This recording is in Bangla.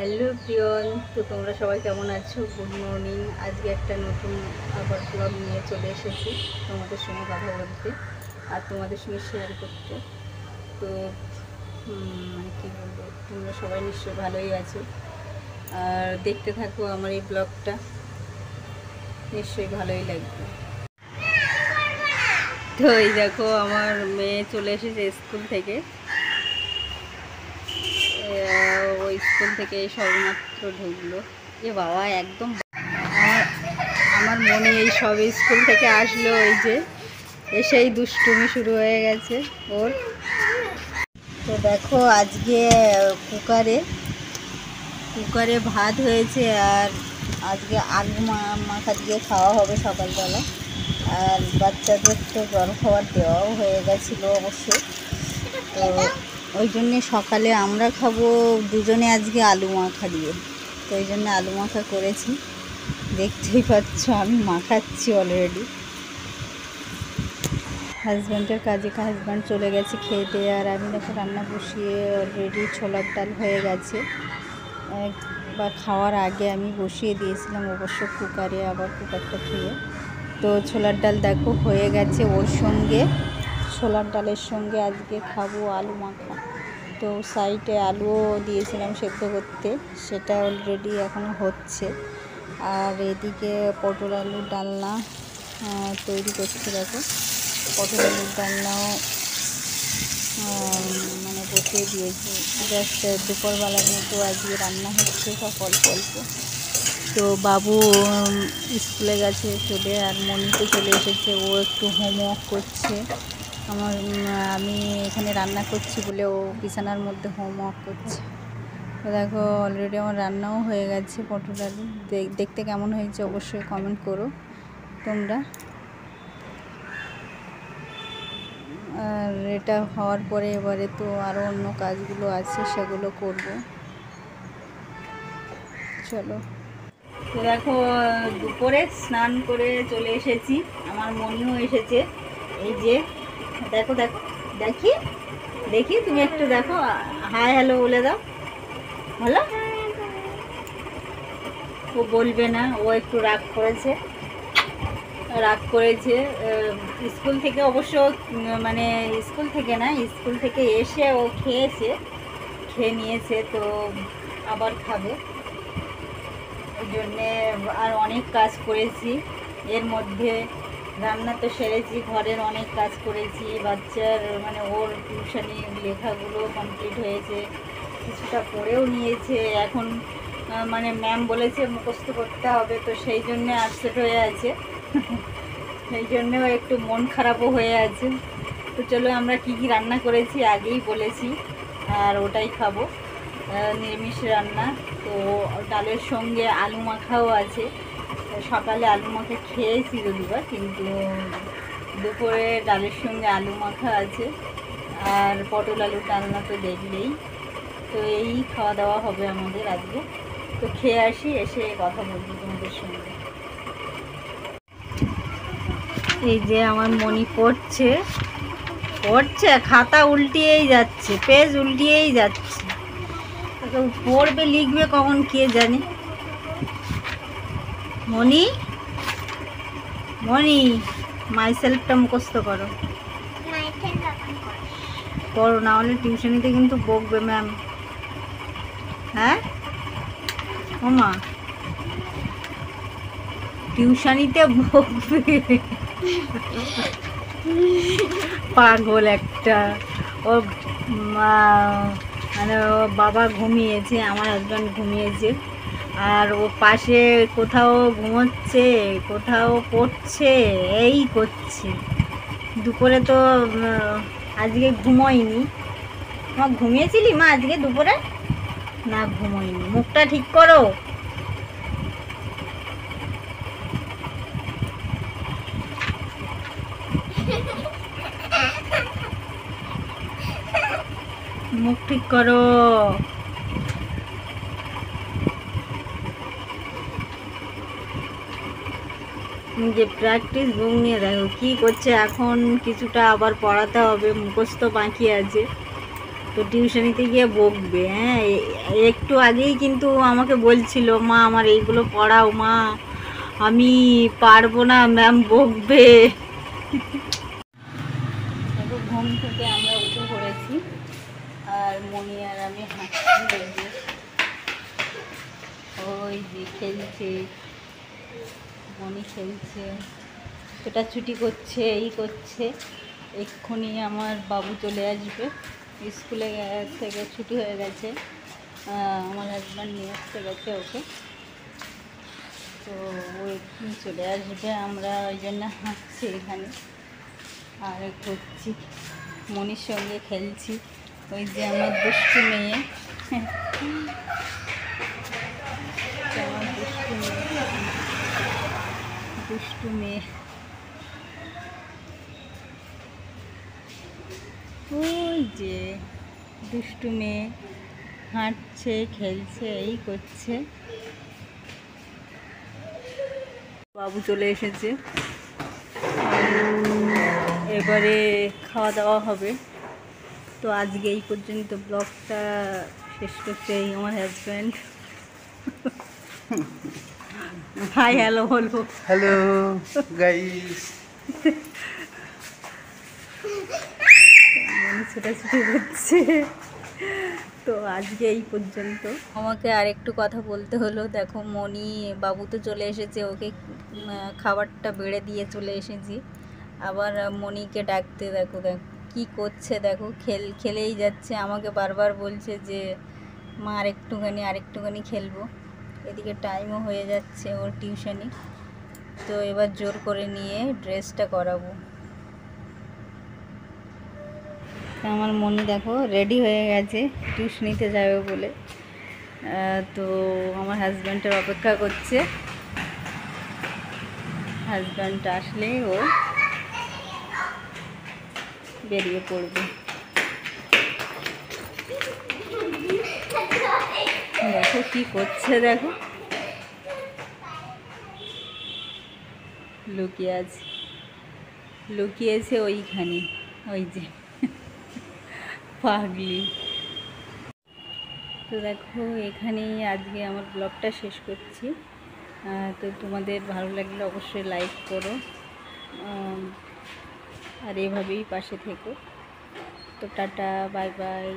হ্যালো প্রিয়ন, তো তোমরা সবাই কেমন আছো? Good morning. আজকে একটা নতুন আবার ব্লগ নিয়ে চলে এসেছি তোমাদের সঙ্গে কথা বলতে আর তোমাদের সঙ্গে শেয়ার করতে। তো মানে কী বলবো, তোমরা সবাই নিশ্চয়ই ভালোই আছো আর দেখতে থাকো আমার এই ব্লগটা, নিশ্চয়ই ভালোই লাগবে। তো এই দেখো আমার মেয়ে চলে এসেছে স্কুল থেকে। ওই স্কুল থেকে সবেমাত্র ঢুকলো। এ বাবা, একদম আমার আমার মনে এই সবে স্কুল থেকে আসলো, ওই যে এসেই দুষ্টুমি শুরু হয়ে গেছে ওর। তো দেখো আজকে কুকারে ভাত হয়েছে আর আজকে আলু মাখা দিয়ে খাওয়া হবে সকালবেলা। আর বাচ্চাদের তো জলখাবার দেওয়াও হয়ে গেছিলো অবশ্যই। তো ওই জন্যে সকালে আমরা খাবো দুজনে আজকে আলু মাখা দিয়ে। তো ওই জন্য আলু মাখা করেছি, দেখতেই পাচ্ছ আমি মাখাচ্ছি অলরেডি। হাজব্যান্ডের হাজব্যান্ড চলে গেছে খেতে, আর আমি দেখো রান্না বসিয়ে অলরেডি ছোলার ডাল হয়ে গেছে। বা খাওয়ার আগে আমি বসিয়ে দিয়েছিলাম অবশ্য কুকারে, আবার কুকারটা ধুয়ে। তো ছোলার ডাল দেখো হয়ে গেছে, ওর সঙ্গে ছোলার ডালের সঙ্গে আজকে খাবো আলু মাখা। তো সাইডে আলুও দিয়েছিলাম সেদ্ধ করতে, সেটা অলরেডি এখনও হচ্ছে। আর এদিকে পটল আলুর ডালনা তৈরি করছে। দেখো পটল আলুর ডালনাও মানে বসিয়ে দিয়েছি। জাস্ট দুপুরবেলার মতো আজকে রান্না হচ্ছে সব অল্প অল্প। তো বাবু স্কুলে গেছে চলে, আর মনিতে চলে এসেছে, ও একটু হোমওয়ার্ক করছে। আমি এখানে রান্না করছি বলে ও বিছানার মধ্যে হোমওয়ার্ক করছে। তো দেখো অলরেডি আমার রান্নাও হয়ে গেছে পটল আলু। দেখতে কেমন হয়েছে অবশ্যই কমেন্ট করো তোমরা। আর এটা হওয়ার পরে এবারে তো আরও অন্য কাজগুলো আছে, সেগুলো করব। চলো। তো দেখো দুপুরে স্নান করে চলে এসেছি, আমার মনিও এসেছে। এই যে দেখো দেখো দেখি দেখি তুমি একটু দেখো, হাই হ্যালো বলে দাও। ভালো, ও বলবে না, ও একটু রাগ করেছে। স্কুল থেকে অবশ্য মানে স্কুল থেকে না, স্কুল থেকে এসে ও খেয়ে নিয়েছে, তো আবার খাবে। ওই জন্যে আর অনেক কাজ করেছি এর মধ্যে। রান্না তো সেরেছি, ঘরের অনেক কাজ করেছি, বাচ্চার মানে ওর টিউশনি লেখাগুলো কমপ্লিট হয়েছে, কিছুটা পড়েও নিয়েছে। এখন মানে ম্যাম বলেছে মুখস্থ করতে হবে, তো সেই জন্যে আপসেট হয়ে আছে। সেই জন্যেও একটু মন খারাপও হয়ে আছে। তো চলো আমরা কি কি রান্না করেছি আগেই বলেছি, আর ওটাই খাবো, নিরামিষ রান্না। তো ডালের সঙ্গে আলু মাখাও আছে। সকালে আলু মাখা খেয়েছি যদিবার, কিন্তু দুপুরে ডালের সঙ্গে আলু মাখা আছে। আর পটল আলুর ডালনা তো দেখলেই। তো এই খাওয়া দাওয়া হবে আমাদের আজকে। তো খেয়ে আসি, এসে কথা বলবো তোমাদের সঙ্গে। এই যে আমার মনি পড়ছে, খাতা উল্টিয়েই যাচ্ছে, পেজ উল্টিয়েই যাচ্ছে। পড়বে লিখবে কখন কে জানে। মনি মনি মাইসেলফটা মুখস্থ করো, না হলে টিউশনিতে কিন্তু বকবে ম্যাম। হ্যাঁ ওমা, টিউশনিতে বকবে, পাগল একটা। ও মানে ও বাবা ঘুমিয়েছে, আমার হাজব্যান্ড ঘুমিয়েছে, আর ও পাশে কোথাও ঘুমোচ্ছে, কোথাও পড়ছে, এই করছে। দুপুরে তো আজকে ঘুমোয়নি। মা ঘুমিয়েছিলি মা আজকে দুপুরে? না ঘুমোয়নি, মুখটা ঠিক করো। মুখ ঠিক করো। যে প্র্যাকটিস বুক নিয়ে দেখো কী করছে এখন, কিছুটা আবার পড়াতে হবে, মুখস্থ বাকি আছে। তো টিউশনিতে গিয়ে বকবে। হ্যাঁ, একটু আগেই কিন্তু আমাকে বলছিল, মা আমার এইগুলো পড়াও মা, আমি পারবো না, ম্যাম বকবে। ঘুম থেকে আমরা উঠে পড়েছি, আর মনি আর আমি হাঁটছি, ওই যে খেলছে, মনি খেলছে, ছোটাছুটি করছে, এই করছে। এক্ষুনি আমার বাবু চলে আসবে, স্কুলে থেকে ছুটি হয়ে গেছে, আমার হাজব্যান্ড নিয়ে আসতে গেছে ওকে, তো ও এক্ষুনি চলে আসবে। আমরা ওই জন্য হাঁটছি এখানে আর ঘুরছি, মনির সঙ্গে খেলছি। ওই যে আমার দুষ্টু মেয়ে, আমার দুষ্টু মেয়ে, ওই যে দুষ্টু মেয়ে হাঁটছে, খেলছে, এই করছে। বাবু চলে এসেছে, এবারে খাওয়া দাওয়া হবে। তো আজকে এই পর্যন্ত ব্লগটা শেষ করছে আমার হাজব্যান্ড। হাই হ্যালো বলবো, হ্যালো গাইস। ছোটাছুটি হচ্ছে। তো আজকে এই পর্যন্ত। আমাকে আরেকটু কথা বলতে হলো। দেখো মনি, বাবু তো চলে এসেছে, ওকে খাবারটা বেড়ে দিয়ে চলে এসেছি। আবার মনিকে ডাকতে দেখো কি করছে, দেখো খেলেই যাচ্ছে। আমাকে বারবার বলছে যে মা আরেকটুখানি খেলবো। এদিকে টাইমও হয়ে যাচ্ছে ওর টিউশনি, তো এবার জোর করে নিয়ে ড্রেসটা করাবো। আমার মনি দেখো রেডি হয়ে গেছে টিউশনিতে যাবে বলে। তো আমার হাজব্যান্ডের অপেক্ষা করছে, হাজব্যান্ড আসলেই ও বেরিয়ে পড়বে। দেখো কি করছে, দেখো লুকিয়েছে ওইখানে, ওই যে পাগলি। তো দেখো এখানেই আজকে আমার ব্লগটা শেষ করছি। তো তোমাদের ভালো লাগলে অবশ্যই লাইক করো, আর এভাবেই পাশে থেকো। তো টাটা, বাই বাই।